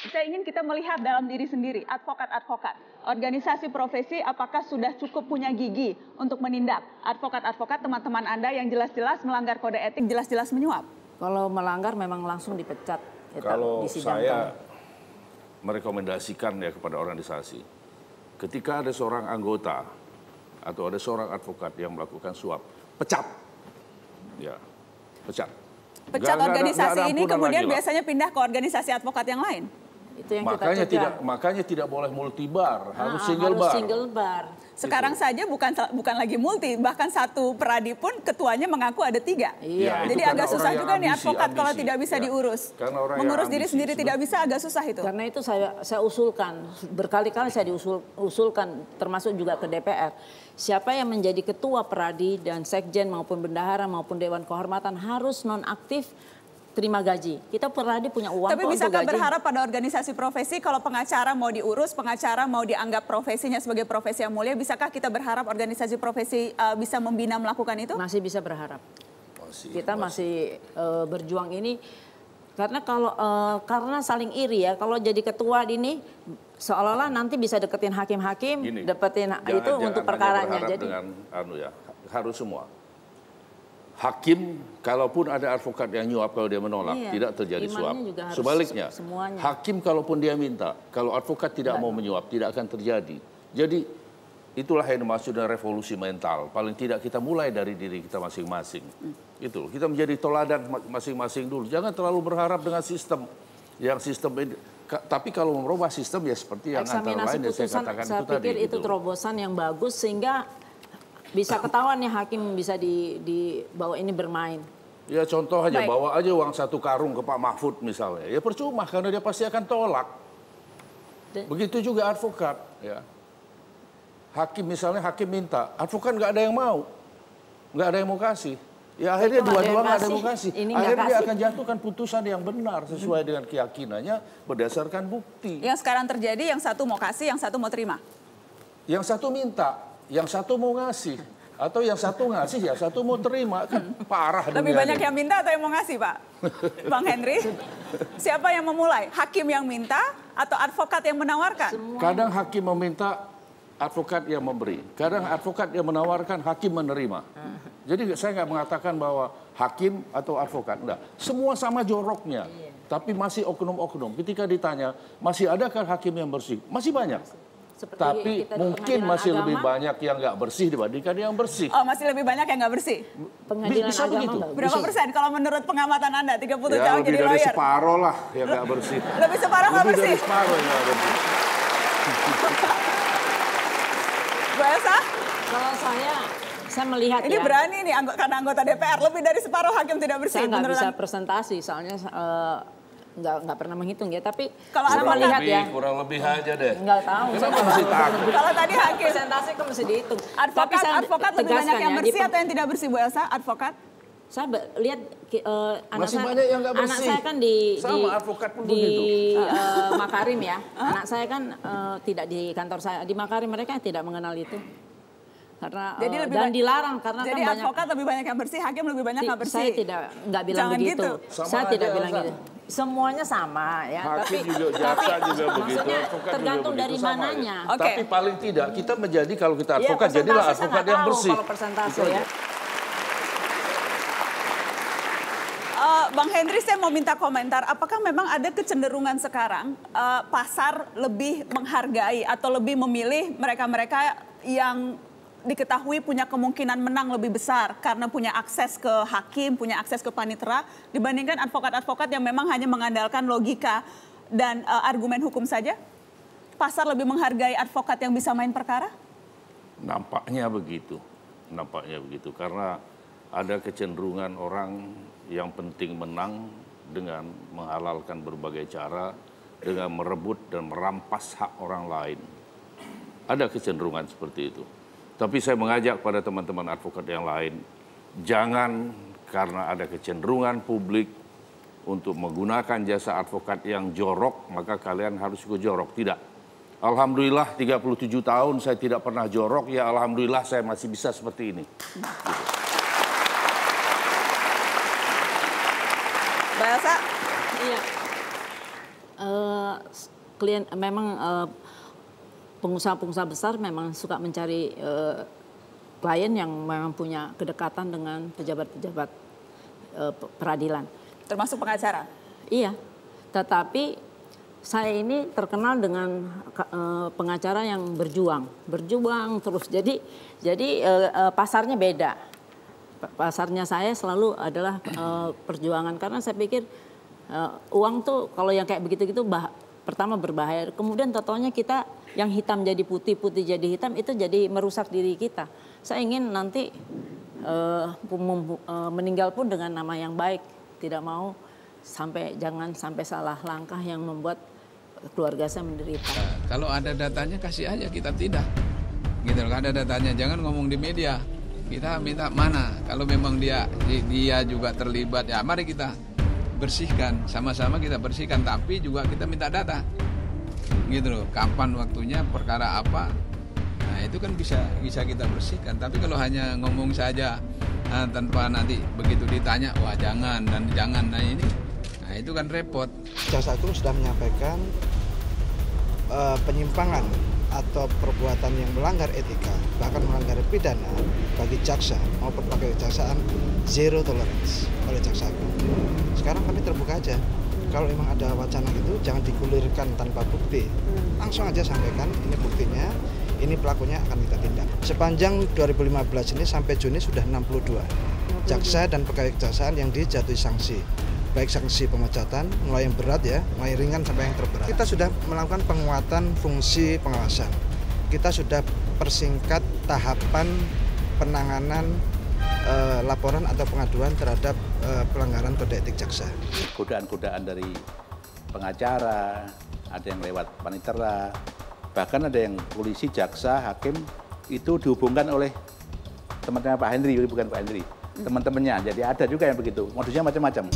Saya ingin kita melihat dalam diri sendiri, advokat-advokat. Organisasi profesi apakah sudah cukup punya gigi untuk menindak advokat-advokat teman-teman Anda yang jelas-jelas melanggar kode etik, jelas-jelas menyuap? Kalau melanggar memang langsung dipecat. Kalau saya merekomendasikan ya kepada organisasi, ketika ada seorang anggota atau ada seorang advokat yang melakukan suap, pecat. Ya, pecat. Pecat organisasi ini kemudian biasanya pindah ke organisasi advokat yang lain. Itu yang kita makanya tidak boleh multibar, harus single bar. Sekarang saja bukan lagi multi, bahkan satu peradi pun ketuanya mengaku ada 3. Iya. Jadi agak susah juga nih advokat kalau tidak bisa diurus. Mengurus diri sendiri tidak bisa, agak susah itu. Karena itu saya usulkan, berkali-kali saya usulkan, termasuk juga ke DPR. Siapa yang menjadi ketua peradi dan sekjen maupun bendahara maupun dewan kehormatan harus nonaktif, terima gaji. Kita peradi punya uang. Tapi bisakah berharap pada organisasi profesi kalau pengacara mau diurus, pengacara mau dianggap profesinya sebagai profesi yang mulia, bisakah kita berharap organisasi profesi bisa membina melakukan itu? Masih bisa berharap. Kita masih berjuang ini karena karena saling iri ya. Kalau jadi ketua ini seolah-olah nanti bisa deketin hakim-hakim, dapetin itu untuk perkaranya. Jadi harus semua. Hakim, kalaupun ada advokat yang nyuap kalau dia menolak, tidak terjadi suap. Sebaliknya, hakim kalaupun dia minta, kalau advokat tidak mau menyuap, tidak akan terjadi. Jadi, itulah yang dimaksud dengan revolusi mental. Paling tidak kita mulai dari diri kita masing-masing. Itu, kita menjadi teladan masing-masing dulu. Jangan terlalu berharap dengan sistem. Yang sistem ini, tapi kalau merubah sistem ya seperti yang antara lain yang saya katakan itu tadi. Saya pikir itu terobosan yang bagus sehingga bisa ketahuan ya hakim bisa dibawa ini bermain. Ya contoh aja, bawa aja uang 1 karung ke Pak Mahfud misalnya. Ya percuma karena dia pasti akan tolak. Begitu juga advokat. Ya. Hakim misalnya hakim minta, advokat nggak ada yang mau. Nggak ada yang mau kasih. Ya akhirnya dua-dua nggak ada yang mau kasih. Akhirnya dia akan jatuhkan putusan yang benar sesuai dengan keyakinannya berdasarkan bukti. Yang sekarang terjadi yang satu mau kasih, yang satu mau terima. Yang satu minta. Yang satu mau ngasih, atau yang satu ngasih, yang satu mau terima, kan parah. Lebih banyak yang minta atau yang mau ngasih, Pak? Bang Henry, siapa yang memulai? Hakim yang minta atau advokat yang menawarkan? Kadang hakim meminta, advokat yang memberi. Kadang advokat yang menawarkan, hakim menerima. Jadi saya nggak mengatakan bahwa hakim atau advokat, enggak. Semua sama joroknya, tapi masih oknum-oknum. Ketika ditanya, masih adakah hakim yang bersih? Masih banyak. Tapi mungkin masih lebih banyak yang nggak bersih dibandingkan yang bersih. Oh, masih lebih banyak yang nggak bersih? Bisa begitu. Berapa persen kalau menurut pengamatan Anda? 30 tahun jadi lawyer. Lebih dari separuh lah yang nggak bersih. Lebih separuh nggak bersih? Lebih dari separuh yang nggak bersih. Bu Elsa? Kalau saya melihat ini berani nih karena anggota DPR. Lebih dari separuh hakim tidak bersih. Saya nggak bisa presentasi soalnya nggak pernah menghitung ya, tapi kalau saya melihat ya kurang lebih aja deh. Nggak tahu. Kalau tadi hakim presentasi kan mesti dihitung. Advokat lebih banyak yang bersih atau yang tidak bersih, Bu Elsa? Advokat? Saya lihat anak saya saya kan di Makarim ya. Anak saya kan tidak di kantor saya, di Makarim mereka tidak mengenal itu. Karena dan dilarang karena jadi kan advokat lebih banyak yang bersih, hakim lebih banyak nggak bersih. Saya nggak bilang begitu. Saya tidak bilang gitu. Semuanya sama ya. Hakim juga, jaksa juga begitu. Tergantung dari mananya. Ya. Tapi paling tidak kita menjadi kalau kita advokat jadilah advokat yang bersih. Kalau persentase ya. Bang Henry, saya mau minta komentar. Apakah memang ada kecenderungan sekarang pasar lebih menghargai atau lebih memilih mereka-mereka yang diketahui punya kemungkinan menang lebih besar karena punya akses ke hakim, punya akses ke panitera dibandingkan advokat-advokat yang memang hanya mengandalkan logika dan argumen hukum saja? Pasar lebih menghargai advokat yang bisa main perkara? Nampaknya begitu karena ada kecenderungan orang yang penting menang dengan menghalalkan berbagai cara, dengan merebut dan merampas hak orang lain. Ada kecenderungan seperti itu. Tapi saya mengajak pada teman-teman advokat yang lain, jangan karena ada kecenderungan publik untuk menggunakan jasa advokat yang jorok, maka kalian harus ikut jorok. Tidak. Alhamdulillah 37 tahun saya tidak pernah jorok, ya alhamdulillah saya masih bisa seperti ini. Gitu. Mbak Elsa? Iya. Klien memang pengusaha-pengusaha besar memang suka mencari klien yang memang punya kedekatan dengan pejabat-pejabat peradilan. Termasuk pengacara? Iya, tetapi saya ini terkenal dengan pengacara yang berjuang terus. Jadi pasarnya beda. Pasarnya saya selalu adalah perjuangan, karena saya pikir uang tuh kalau yang kayak begitu-gitu pertama berbahaya. Kemudian totalnya kita yang hitam jadi putih, putih jadi hitam, itu jadi merusak diri kita. Saya ingin nanti meninggal pun dengan nama yang baik. Tidak mau jangan sampai salah langkah yang membuat keluarga saya menderita. Kalau ada datanya kasih aja, kita tidak. Gitu, kalau ada datanya jangan ngomong di media. Kita minta mana? Kalau memang dia juga terlibat, ya mari kita bersihkan, sama-sama kita bersihkan, tapi juga kita minta data. Gitu loh, kapan waktunya, perkara apa. Nah, itu kan bisa kita bersihkan. Tapi kalau hanya ngomong saja tanpa nanti begitu ditanya, wah jangan dan jangan, nah itu kan repot. Jaksa Agung sudah menyampaikan penyimpangan atau perbuatan yang melanggar etika, bahkan melanggar pidana bagi jaksa maupun bagi kejaksaan, zero tolerance oleh Jaksa Agung. Sekarang kami terbuka aja. Kalau memang ada wacana itu, jangan digulirkan tanpa bukti. Langsung aja sampaikan, ini buktinya, ini pelakunya akan kita tindak. Sepanjang 2015 ini sampai Juni sudah 62 jaksa dan pegawai kejaksaan yang dijatuhi sanksi. Baik sanksi pemecatan, mulai yang berat ya, mulai ringan sampai yang terberat. Kita sudah melakukan penguatan fungsi pengawasan. Kita sudah persingkat tahapan penanganan laporan atau pengaduan terhadap pelanggaran kode etik jaksa. Godaan-godaan dari pengacara, ada yang lewat panitera, bahkan ada yang polisi, jaksa, hakim itu dihubungkan oleh teman-teman Pak Henry, bukan Pak Henry, teman-temannya. Jadi ada juga yang begitu, modusnya macam-macam.